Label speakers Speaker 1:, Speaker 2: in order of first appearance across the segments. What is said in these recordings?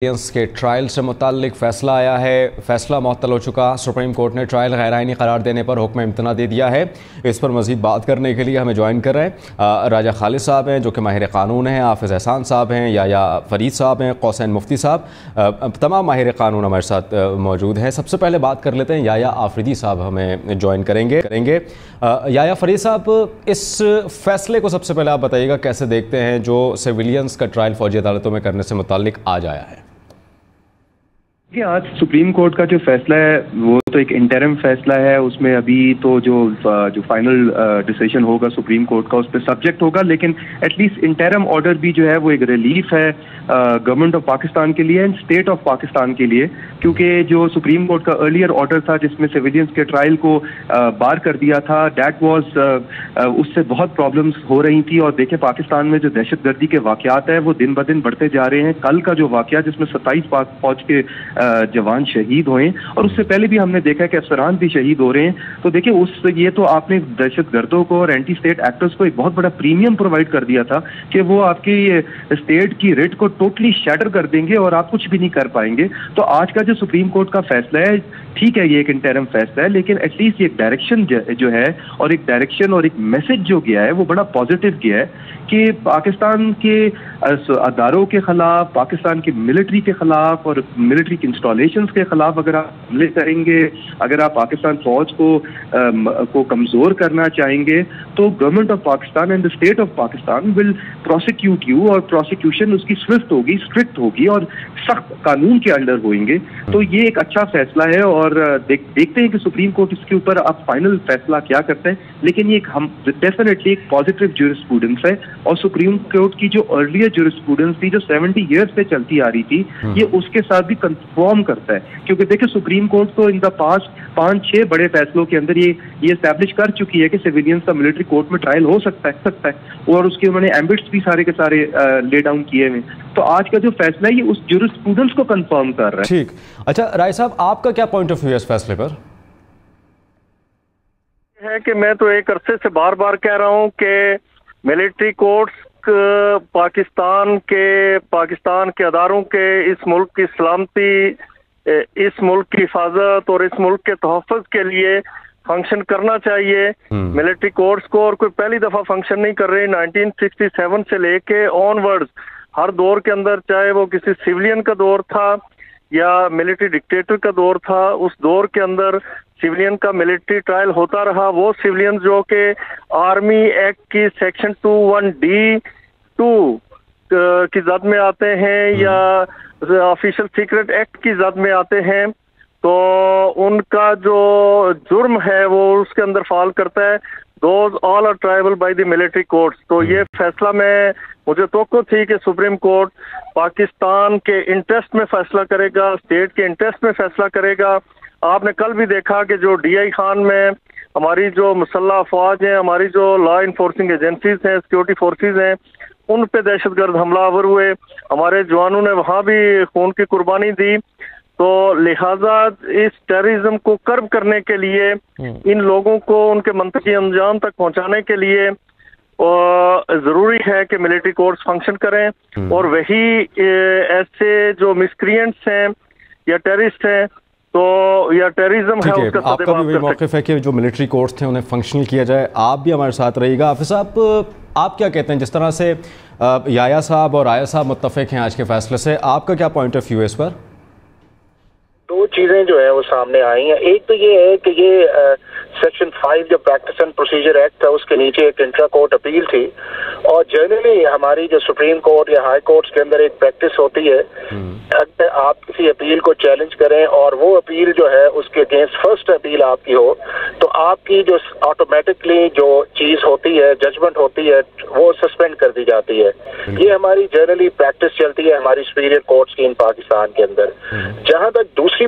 Speaker 1: کے ٹرائل سے متعلق فیصلہ آیا ہے. فیصلہ معطل ہو چکا. سپریم کورٹ نے ٹرائل غیر آئینی قرار دینے پر حکم امتناع دے دیا ہے. اس پر مزید بات کرنے کے لیے ہمیں جوائن کر رہے ہیں راجہ خالد صاحب ہیں جو کہ ماہر قانون ہیں, حافظ احسان صاحب ہیں, یا فرید صاحب ہیں, قوسین مفتی صاحب, تمام ماہر قانون ہمارے ساتھ موجود ہیں. سب سے پہلے بات کر لیتے ہیں یا آفریدی صاحب ہمیں جوائن کریں گے. یا فرید صاحب, اس فیصلے کو سب سے پہلے آپ بتائیے گا کیسے دیکھتے ہیں جو سویلینز کا ٹرائل فوجی عدالتوں میں کرنے سے متعلق آج آیا ہے.
Speaker 2: کہ آج سپریم کورٹ کا جو فیصلہ ہے وہ تو ایک انٹرم فیصلہ ہے. اس میں ابھی تو جو فائنل ڈیسیژن ہوگا سپریم کورٹ کا اس پہ سبجیکٹ ہوگا, لیکن ایٹ لیسٹ انٹرم آرڈر بھی جو ہے وہ ایک ریلیف ہے گورنمنٹ آف پاکستان کے لیے اینڈ اسٹیٹ آف پاکستان کے لیے, کیونکہ جو سپریم کورٹ کا ارلیئر آرڈر تھا جس میں سویلینز کے ٹرائل کو بار کر دیا تھا, دیٹ واز اس سے بہت پرابلمس ہو رہی تھی. اور دیکھیں پاکستان میں جو دہشت گردی کے واقعات ہیں وہ دن بدن بڑھتے جا رہے ہیں. کل کا جو واقعہ جس میں 27 پاک فوج کے جوان شہید ہوئے, اور اس سے پہلے بھی ہم نے دیکھا کہ افسران بھی شہید ہو رہے ہیں. تو دیکھیں یہ تو آپ نے دہشت گردوں کو اور اینٹی اسٹیٹ ایکٹرز کو ایک بہت بڑا پریمیم پرووائڈ کر دیا تھا کہ وہ آپ کی اسٹیٹ کی ریٹ کو ٹوٹلی شیٹر کر دیں گے اور آپ کچھ بھی نہیں کر پائیں گے. تو آج کا جو سپریم کورٹ کا فیصلہ ہے, ٹھیک ہے یہ ایک انٹرم فیصلہ ہے, لیکن ایٹ لیسٹ یہ ایک ڈائریکشن جو ہے اور ایک ڈائریکشن اور ایک میسج جو گیا ہے وہ بڑا پازیٹیو گیا ہے کہ پاکستان کے اداروں کے خلاف, پاکستان کی ملٹری کے خلاف اور ملٹری کی انسٹالیشنز کے خلاف اگر آپ حملے کریں گے, اگر آپ پاکستان فوج کو کمزور کرنا چاہیں گے, تو government of Pakistan and the state of Pakistan will prosecute you, اور پروسیکیوشن اس کی سوئفٹ ہوگی, اسٹرکٹ ہوگی اور سخت قانون کے انڈر ہوئیں گے. تو یہ ایک اچھا فیصلہ ہے اور دیکھتے ہیں کہ سپریم کورٹ اس کے اوپر اب فائنل فیصلہ کیا کرتا ہے. لیکن یہ ڈیفینیٹلی ایک پازیٹیو جورسپروڈنس ہے, اور سپریم کورٹ کی جو ارلیئر جورسپروڈنس تھی جو 70 ایئرس سے چلتی آ رہی تھی, یہ اس کے ساتھ بھی کنفرم کرتا ہے. کیونکہ دیکھیں سپریم کورٹ تو ان دا پاسٹ 5-6 بڑے فیصلوں کے اندر یہ اسٹیبلش کر چکی ہے کہ سویلینز کا ملٹری کورٹ میں ٹرائل ہو سکتا ہے, اور اس کے انہوں نے ایمبٹس بھی سارے کے سارے لے ڈاؤن کیے ہوئے. تو آج کا جو فیصلہ ہے یہ اس جورسپروڈنس کو کنفرم کر رہا ہے.
Speaker 1: ٹھیک. اچھا رائے صاحب, آپ کا کیا پوائنٹ آف ویو ہے اس فیصلے پر؟
Speaker 3: ہے کہ میں تو ایک عرصے سے بار بار کہہ رہا ہوں کہ ملٹری کورٹس پاکستان کے اداروں کے, اس ملک کی سلامتی, اس ملک کی حفاظت اور اس ملک کے تحفظ کے لیے فنکشن کرنا چاہیے. ملٹری کورٹس کو اور کوئی پہلی دفعہ فنکشن نہیں کر رہی. 1967 سے لے کے آن ورڈز ہر دور کے اندر, چاہے وہ کسی سیولین کا دور تھا یا ملٹری ڈکٹیٹر کا دور تھا, اس دور کے اندر سیولین کا ملٹری ٹرائل ہوتا رہا. وہ سیولین جو کہ آرمی ایکٹ کی سیکشن 21D(2) کی زد میں آتے ہیں یا آفیشل سیکرٹ ایکٹ کی زد میں آتے ہیں, تو ان کا جو جرم ہے وہ اس کے اندر فال کرتا ہے. Those all are triable by the military courts. تو یہ فیصلہ مجھے توقع تھی کہ سپریم کورٹ پاکستان کے انٹرسٹ میں فیصلہ کرے گا, اسٹیٹ کے انٹرسٹ میں فیصلہ کرے گا. آپ نے کل بھی دیکھا کہ جو DI خان میں ہماری جو مسلح افواج ہیں, ہماری جو لا انفورسنگ ایجنسیز ہیں, سیکورٹی فورسز ہیں, ان پہ دہشت گرد حملہ آور ہوئے. ہمارے جوانوں نے وہاں بھی خون کی قربانی دی. تو لہٰذا اس ٹیررزم کو کرب کرنے کے لیے, ان لوگوں کو ان کے منطقی انجام تک پہنچانے کے لیے ضروری ہے کہ ملٹری کورٹس فنکشن کریں, اور وہی ایسے جو مسکرینٹس ہیں یا ٹیررسٹ ہیں تو یا ٹیررزم ہے اس کا
Speaker 1: آپ کا بھی وہی موقف ہے کہ جو ملٹری کورٹس تھے انہیں فنکشنل کیا جائے. آپ بھی ہمارے ساتھ رہیے گا. حافظ صاحب, آپ کیا کہتے ہیں, جس طرح سے یا صاحب اور آیا صاحب متفق ہیں آج کے فیصلے سے, آپ کا کیا پوائنٹ آف ویو ہے اس پر؟
Speaker 4: دو چیزیں جو ہے وہ سامنے آئی ہیں. ایک تو یہ ہے کہ یہ سیکشن 5 جو پریکٹس اینڈ پروسیجر ایکٹ تھا اس کے نیچے ایک انٹرا کورٹ اپیل تھی, اور جنرلی ہماری جو سپریم کورٹ یا ہائی کورٹس کے اندر ایک پریکٹس ہوتی ہے, اگر آپ کسی اپیل کو چیلنج کریں اور وہ اپیل جو ہے اس کے اگینسٹ فرسٹ اپیل آپ کی ہو, تو آپ کی جو آٹومیٹکلی جو چیز ہوتی ہے, ججمنٹ ہوتی ہے, وہ سسپینڈ کر دی جاتی ہے. یہ ہماری جنرلی پریکٹس چلتی ہے ہماری سپیریئر کورٹس کی ان پاکستان کے اندر. جہاں تک دوسری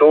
Speaker 4: 2